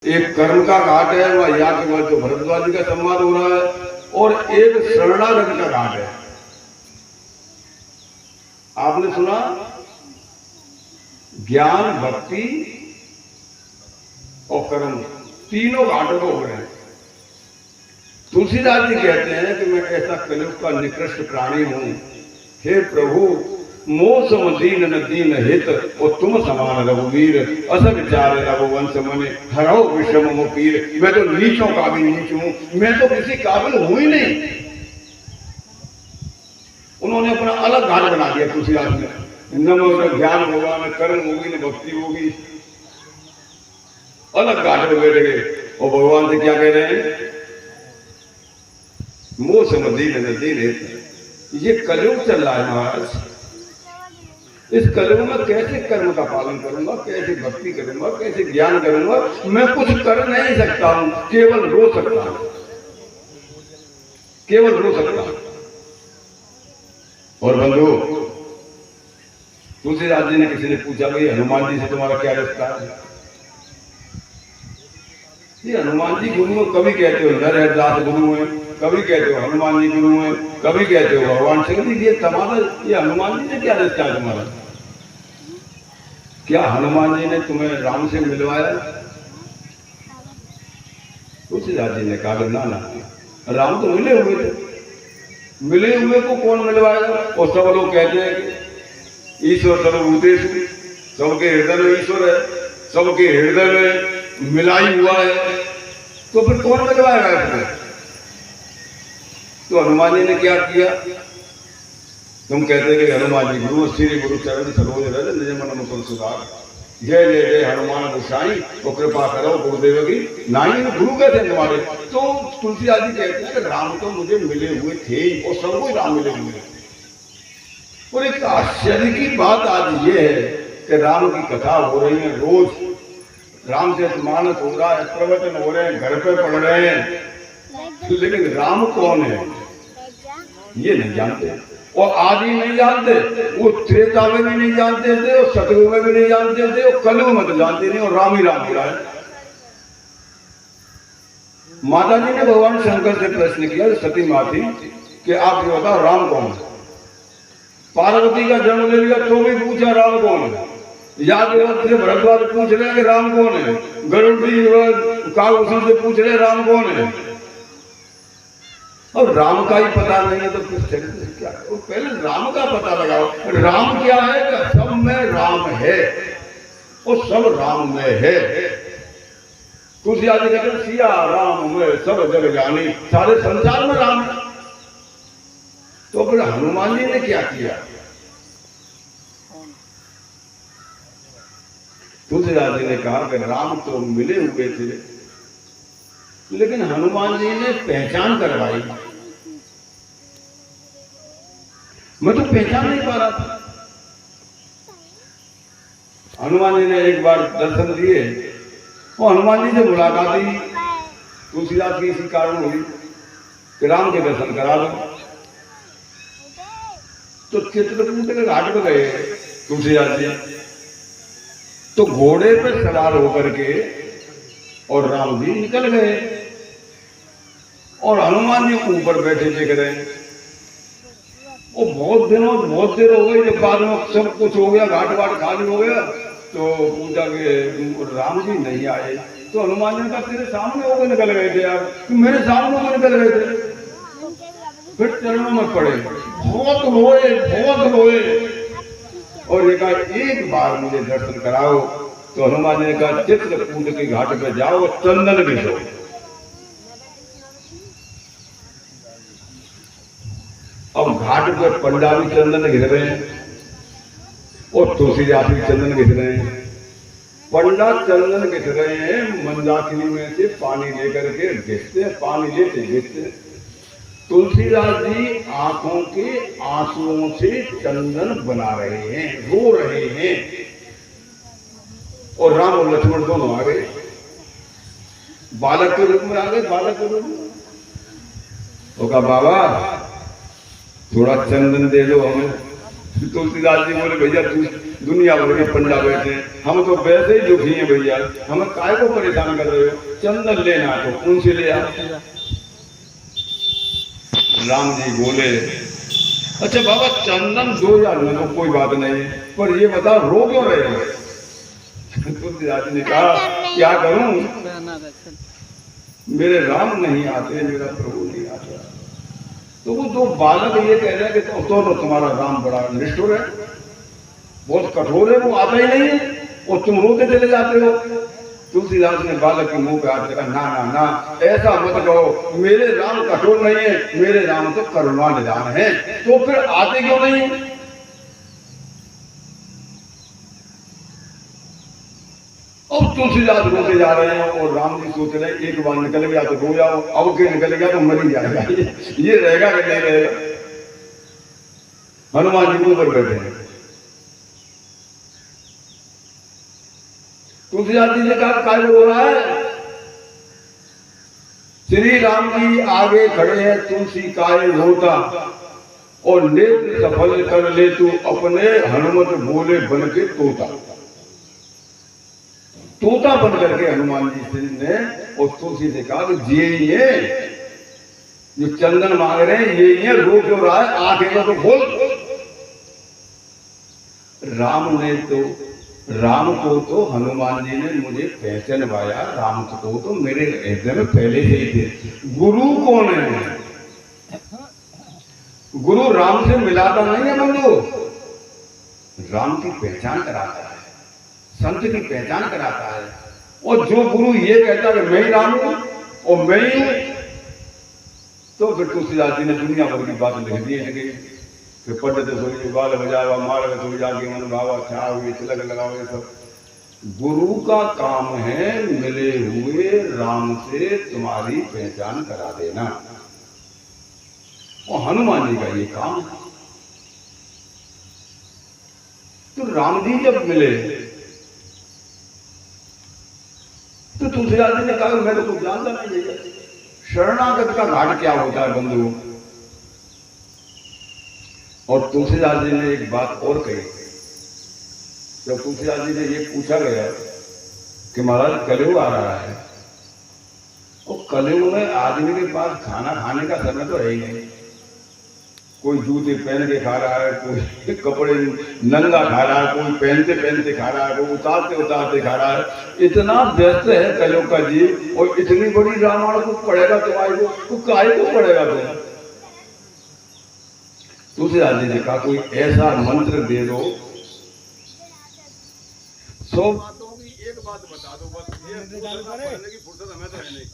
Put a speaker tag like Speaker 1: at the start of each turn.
Speaker 1: एक कर्म का घाट है, वह यहाँ के बाद जो भरद्वाज जी का सम्मान हो रहा है, और एक शरणागत का घाट है। आपने सुना ज्ञान, भक्ति और कर्म तीनों घाटों को हो रहे हैं। तुलसीदास जी कहते हैं कि मैं ऐसा कलयुग का निकृष्ट प्राणी हूं, हे प्रभु मोह सम दीन न दीन हित और तुम समान रघुवीर, अस विचार रघुवंश मने हरो विषम मुपीर। मैं तो नीचों का भी नीच हूं, मैं तो किसी काबिल हूं ही नहीं। उन्होंने अपना अलग घाट बना दिया तुलसीदास ने। न ज्ञान होगा, न कर्म होगी, न भक्ति होगी, अलग घाट में बैठ गए। और भगवान से क्या कह रहे हैं? मोह सम दीन न दीन हित। ये कलयुग चल रहा है महाराज। इस कलयुग में कैसे कर्म का पालन करूंगा, कैसे भक्ति करूंगा, कैसे ज्ञान करूंगा? मैं कुछ कर नहीं सकता हूं, केवल रो सकता हूं, केवल रो सकता हूं। और बंधु, तुलसीदास जी ने किसी ने पूछा भाई हनुमान जी से तुम्हारा क्या रिश्ता है? ये हनुमान जी गुरु में कभी कहते हो नर हरदास गुरु है, कभी कहते हो हनुमान जी गुरु है, कभी कहते हो भगवान शंकर जी। ये तुम्हारा, ये हनुमान जी से क्या रिश्ता है तुम्हारा? क्या हनुमान जी ने तुम्हें राम से मिलवाया? तुलसीदास जी ने कहा ना ना, राम तो मिले हुए थे, मिले हुए को कौन मिलवाएगा? और सब लोग कहते हैं कि ईश्वर सर्वभूतेषु, सबके हृदय में ईश्वर है, सबके हृदय में मिलाई हुआ है, तो फिर कौन मिलवाएगा इसको? तो हनुमान जी ने क्या किया? तुम कहते कि हनुमान जी गुरु श्री गुरु चरण सरोज रज निज मन मुकुर सुधार, जय जय जय हनुमान गोसाई, तो कृपा करो गुरुदेव की नाई। गुरु कहते हैं तुम्हारे। तो तुलसीदास जी कहते हैं कि राम तो मुझे मिले हुए थे और सबको राम मिले हुए। और एक आश्चर्य की बात आज ये है कि राम की कथा हो रही है, रोज रामचरितमानस हो रहा है, प्रवचन हो रहे हैं, घर पे पढ़ रहे हैं, लेकिन राम कौन है ये नहीं जानते। और आदि नहीं जानते, वो त्रेता में भी नहीं जानते थे, और सतयुग में भी नहीं जानते थे, और कलयुग में तो जानते नहीं, और राम ही राम गिरा है। माता जी ने भगवान शंकर से प्रश्न किया, सती माती, कि आप ये बताओ राम कौन है? पार्वती का जन्म ले लिया तो भी पूछा राम कौन है। यादव से भरद्वाज पूछ रहे कि राम कौन है, गरुड़ जी कालभूषण से पूछ रहे राम कौन है, और राम का ही पता नहीं है तो फिर चरित्र क्या? तो पहले राम का पता लगाओ। राम क्या है? कि सब में राम है और सब राम में है। तुलसीदास जी कहते हैं सिया राम में सब जग जानी, सारे संसार में राम है। तो फिर हनुमान जी ने क्या किया? तुलसीदास जी ने कहा कि राम तो मिले हुए थे, लेकिन हनुमान जी ने पहचान करवाई। मैं तो पहचान नहीं पा रहा था। हनुमान जी ने एक बार दर्शन दिए और हनुमान जी से मुलाकात ही तुलसीदास की इसी कारण हुई कि राम के दर्शन करा दो। तो चित्रकूट के घाट पर गए तुलसीदास जी, तो घोड़े पर सवार होकर के और राम जी निकल गए, और हनुमान जी ऊपर बैठे देख रहे हैं। और बहुत देर हो गई, जब बाद में सब कुछ हो गया, घाट वाट खाली हो गया, तो पूछा कि राम जी नहीं आए। तो हनुमान जी ने कहा तेरे सामने होकर निकल गए थे यार, तुम मेरे सामने होकर निकल गए थे। फिर चरणों में पड़े, बहुत रोए और ये कहा एक बार मुझे दर्शन कराओ। तो हनुमान जी ने कहा चित्रकूट के घाट पे जाओ, चंदन घिसो। अब घाट पे पंडा भी चंदन घिस रहे हैं और तुलसीदास भी चंदन घिस रहे हैं। पंडा चंदन घिस रहे हैं, मंदाकिनी में से पानी लेकर के घिसते, पानी लेते घिसते। तुलसीदास जी आंखों के आंसुओं से चंदन बना रहे हैं, रो रहे हैं। और राम और लक्ष्मण दोनों आ गए, बालक के रूप में आ गए, बालक के रूप में। तो कहा बाबा थोड़ा चंदन दे दो हमें। तुलसीदास जी बोले भैया दुनिया भर के पंडा बैठे, हम तो वैसे ही दुखी हैं भैया, हमें काय को परेशान कर रहे हो? चंदन लेना तो उनसे ले आओ। राम जी बोले, अच्छा बाबा चंदन 2000 ले लो, कोई बात नहीं, पर ये बता रो क्यों रहे हो? तुलसीदास ने कहा क्या करूं, मेरे राम नहीं आते, मेरा प्रभु नहीं आता। तो वो दो बालक ये कह रहे हैं कि तो तुम्हारा राम बड़ा निष्ठुर है, बहुत कठोर है, वो आता ही नहीं है और तुम रोते चले जाते हो। तुलसीदास ने बालक के मुंह पे हाथ रखा, ना ना ना, ऐसा मत कहो, मेरे राम कठोर नहीं है, मेरे राम तो करुणा निधान है। तो फिर आते क्यों नहीं? अब तुलसीदास रोते जा रहे हैं और राम जी सोच रहे हैं एक बार निकल गया तो रो जाओ, अब के निकल गया तो मर ही जाएगा, ये रहेगा कि नहीं रहेगा। हनुमान जी ऊपर बैठे हैं। तुलसीदास जी ने कहा काय रो रहा है? श्री राम जी आगे खड़े हैं, तुलसी काय रोता, और नेत्र सफल कर ले तू अपने, हनुमत बोले बन के तोता। तोता बन करके हनुमान जी ने और तुलसी से कहा कि ये जो चंदन मांग रहे हैं ये ही है, रो क्यों रहा है, आंखें तो खोल। राम को तो हनुमान जी ने मुझे पहचानवाया, राम को तो मेरे हृदय में पहले से ही थे। गुरु कौन है? गुरु राम से मिलाता नहीं है बंधु, राम की पहचान कराता है, संत की पहचान कराता है। और जो गुरु ये कहता है मैं ही राम हूं और मैं ही हूं, तो फिर तुलसीदास जी ने दुनिया भर की बात लिख दी है कि पंडित सोई बाल बजावा, माल सोई जाके मन भावा, छाव तिलक लगाओ, ये सब गुरु का काम है मिले हुए राम से तुम्हारी पहचान करा देना, और हनुमान जी का ये काम है। तो राम जी जब मिले तो तुलसीदास जी ने कहा मैं तो कुछ जानता नहीं भैया, शरणागत का घाट क्या होता है बंधु। और तुलसीदास जी ने एक बात और कही, जब तुलसीदास जी ने ये पूछा गया कि महाराज कलयुग आ रहा है, और कलयुग में आदमी के पास खाना खाने का समय तो है ही नहीं, कोई जूते पहन के खा रहा है, कोई कपड़े नंगा खा रहा है, कोई पहनते पहनते खा रहा है, कोई उतारते उतारते खा रहा है। इतना व्यस्त है कलयुग का जीव, और इतनी बड़ी रामायण को पढ़ेगा तुम्हारे को काहे को पढ़ेगा तुम? तुलसीदास जी ने कहा कोई ऐसा मंत्र दे दो, 100 बातों की एक बात बता दो, बस ये पढ़ने की फुर्सत हमें तो है नहीं।